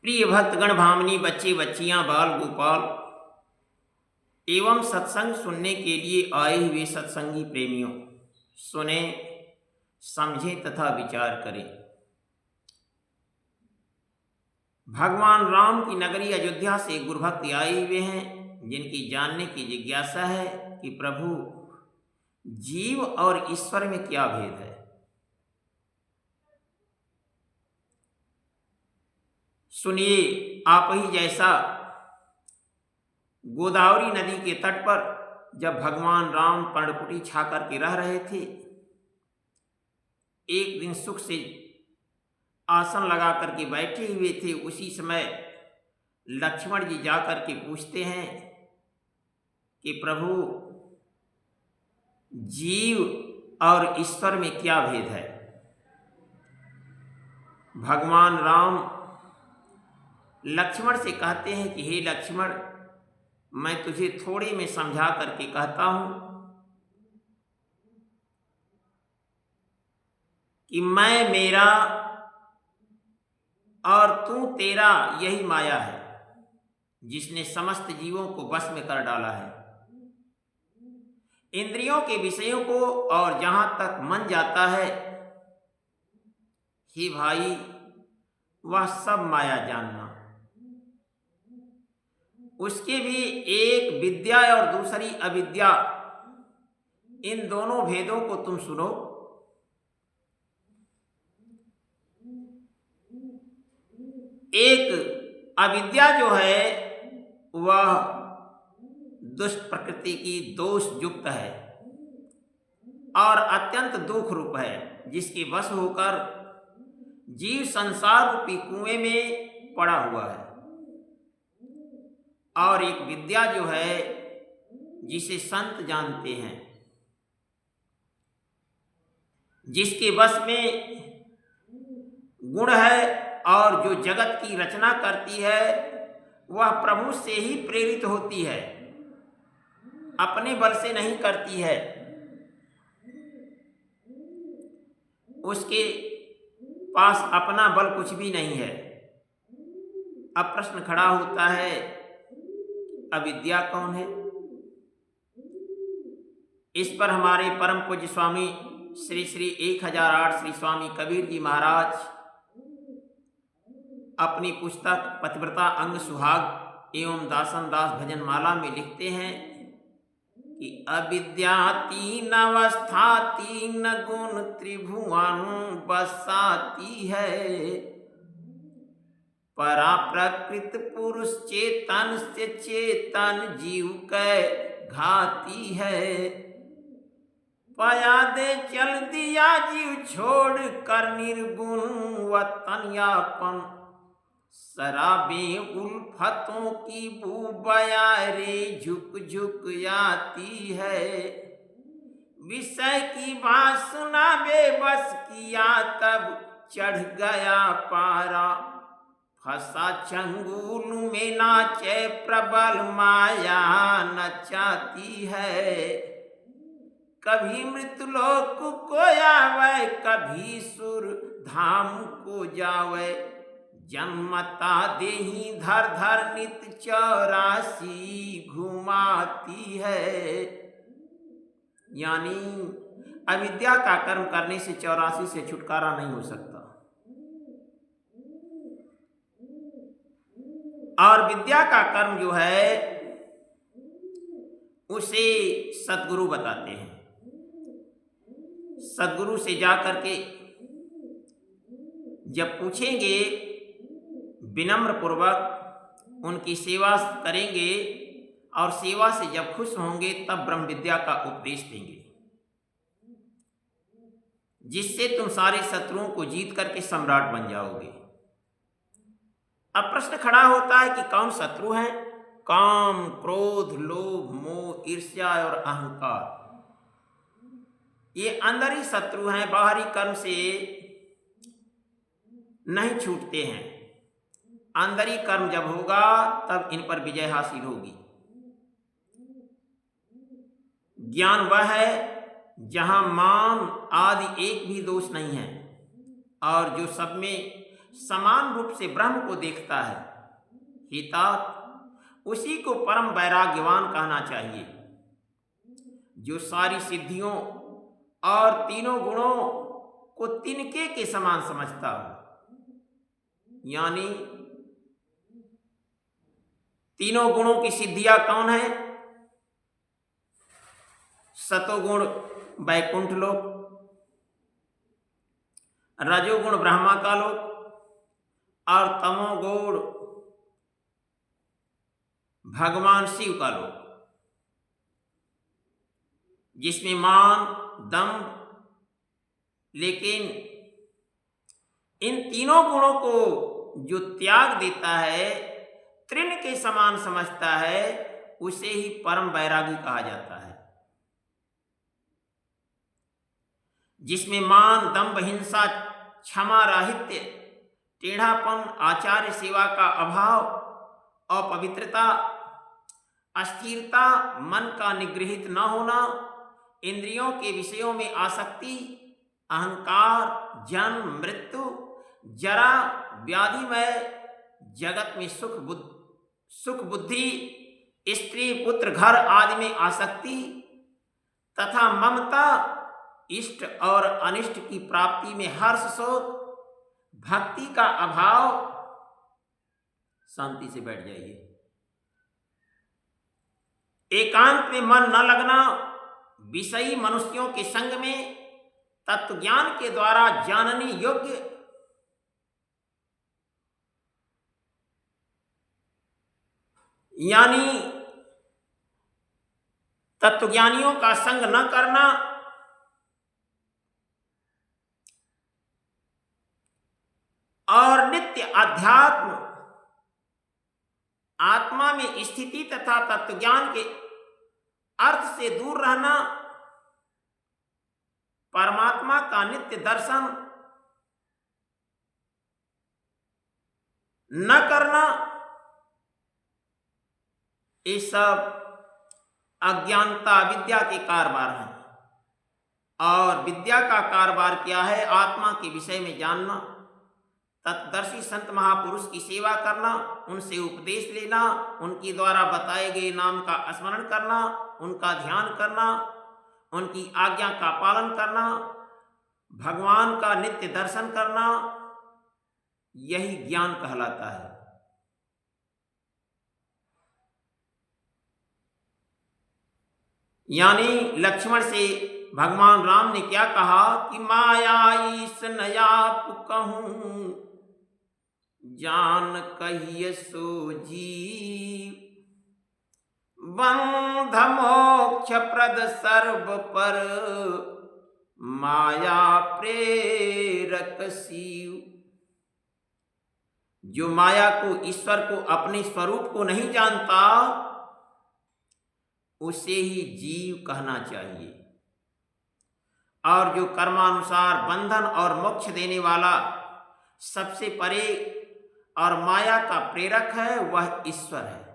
प्रिय भक्तगण, भामनी, बच्चे बच्चियां, बाल गोपाल एवं सत्संग सुनने के लिए आए हुए सत्संगी प्रेमियों, सुने, समझें तथा विचार करें। भगवान राम की नगरी अयोध्या से गुरु भक्त आए हुए हैं, जिनकी जानने की जिज्ञासा है कि प्रभु जीव और ईश्वर में क्या भेद है। सुनिए, आप ही जैसा गोदावरी नदी के तट पर जब भगवान राम पर्णकुटी छा करके रह रहे थे, एक दिन सुख से आसन लगा करके बैठे हुए थे। उसी समय लक्ष्मण जी जाकर के पूछते हैं कि प्रभु जीव और ईश्वर में क्या भेद है। भगवान राम लक्ष्मण से कहते हैं कि हे लक्ष्मण, मैं तुझे थोड़े में समझा करके कहता हूं कि मैं मेरा और तू तेरा, यही माया है जिसने समस्त जीवों को वश में कर डाला है। इंद्रियों के विषयों को और जहां तक मन जाता है, हे भाई, वह सब माया जानना। उसके भी एक विद्या और दूसरी अविद्या, इन दोनों भेदों को तुम सुनो। एक अविद्या जो है वह दुष्ट प्रकृति की दोष युक्त है और अत्यंत दुख रूप है, जिसके वश होकर जीव संसार रूपी कुएं में पड़ा हुआ है। और एक विद्या जो है जिसे संत जानते हैं, जिसके वश में गुण है और जो जगत की रचना करती है वह प्रभु से ही प्रेरित होती है, अपने बल से नहीं करती है। उसके पास अपना बल कुछ भी नहीं है। अब प्रश्न खड़ा होता है, अविद्या कौन है? इस पर हमारे परम पूज्य स्वामी श्री श्री 1008 श्री स्वामी कबीर जी महाराज अपनी पुस्तक पतिव्रता अंग सुहाग एवं दासन दास भजन माला में लिखते हैं कि अविद्या तीन अवस्था, तीन गुण त्रिभुवन बसाती है। परा प्रकृत पुरुष चेतन से चेतन जीव के घाती है। पया दे चल दिया जीव छोड़ कर निर्गुण वतन यापन। शराबे उल्फतों की बू बयारे झुक झुक आती है। विषय की बात सुना बेबस किया, तब चढ़ गया पारा। फंसा चंगुल में नाचे प्रबल माया नचाती है। कभी मृतलोक को आवे, कभी सुर धाम को जावे। जन्मता देही धर धर नित 84 घुमाती है। यानी अविद्या का कर्म करने से 84 से छुटकारा नहीं हो सकता। और विद्या का कर्म जो है उसे सद्गुरु बताते हैं। सद्गुरु से जाकर के जब पूछेंगे, विनम्र पूर्वक उनकी सेवा करेंगे और सेवा से जब खुश होंगे तब ब्रह्म विद्या का उपदेश देंगे, जिससे तुम सारे शत्रुओं को जीत करके सम्राट बन जाओगे। अब प्रश्न खड़ा होता है कि कौन शत्रु हैं? काम, क्रोध, लोभ, मोह, ईर्ष्या और अहंकार, ये अंदर ही शत्रु हैं, बाहरी कर्म से नहीं छूटते हैं। अंदर ही कर्म जब होगा तब इन पर विजय हासिल होगी। ज्ञान वह है जहां मान आदि एक भी दोष नहीं है और जो सब में समान रूप से ब्रह्म को देखता है, हितात उसी को परम वैराग्यवान कहना चाहिए, जो सारी सिद्धियों और तीनों गुणों को तिनके के समान समझता हो। यानी तीनों गुणों की सिद्धियां कौन है? सतोगुण वैकुंठ लोक, रजोगुण ब्रह्मा का लोक और तमोगुण भगवान शिव का लोक, जिसमें मान दंभ, लेकिन इन तीनों गुणों को जो त्याग देता है, तृण के समान समझता है, उसे ही परम वैरागी कहा जाता है। जिसमें मान दंभ, हिंसा, क्षमा राहित्य, टेढ़ापन, आचार्य सेवा का अभाव, अपवित्रता, अस्थिरता, मन का निगृहित न होना, इंद्रियों के विषयों में आसक्ति, अहंकार, जन्म, मृत्यु, जरा, व्याधिमय जगत में सुख बुद्धि, स्त्री, पुत्र, घर आदि में आसक्ति तथा ममता, इष्ट और अनिष्ट की प्राप्ति में हर्ष, शोक, भक्ति का अभाव। शांति से बैठ जाइए। एकांत में मन न लगना, विषयी मनुष्यों के संग में, तत्व ज्ञान के द्वारा जानने योग्य यानी तत्वज्ञानियों का संग न करना, और नित्य अध्यात्म आत्मा में स्थिति तथा तत्वज्ञान के अर्थ से दूर रहना, परमात्मा का नित्य दर्शन न करना, ये सब अज्ञानता विद्या के कारोबार हैं। और विद्या का कारोबार क्या है? आत्मा के विषय में जानना, तत्दर्शी संत महापुरुष की सेवा करना, उनसे उपदेश लेना, उनके द्वारा बताए गए नाम का स्मरण करना, उनका ध्यान करना, उनकी आज्ञा का पालन करना, भगवान का नित्य दर्शन करना, यही ज्ञान कहलाता है। यानी लक्ष्मण से भगवान राम ने क्या कहा कि माया ईस नयाप कहूं, जान कहिए सो जीव, बंध मोक्ष प्रद सर्व पर, माया प्रेरक शिव। जो माया को, ईश्वर को, अपने स्वरूप को नहीं जानता, उसे ही जीव कहना चाहिए। और जो कर्मानुसार बंधन और मोक्ष देने वाला, सबसे परे और माया का प्रेरक है, वह ईश्वर है।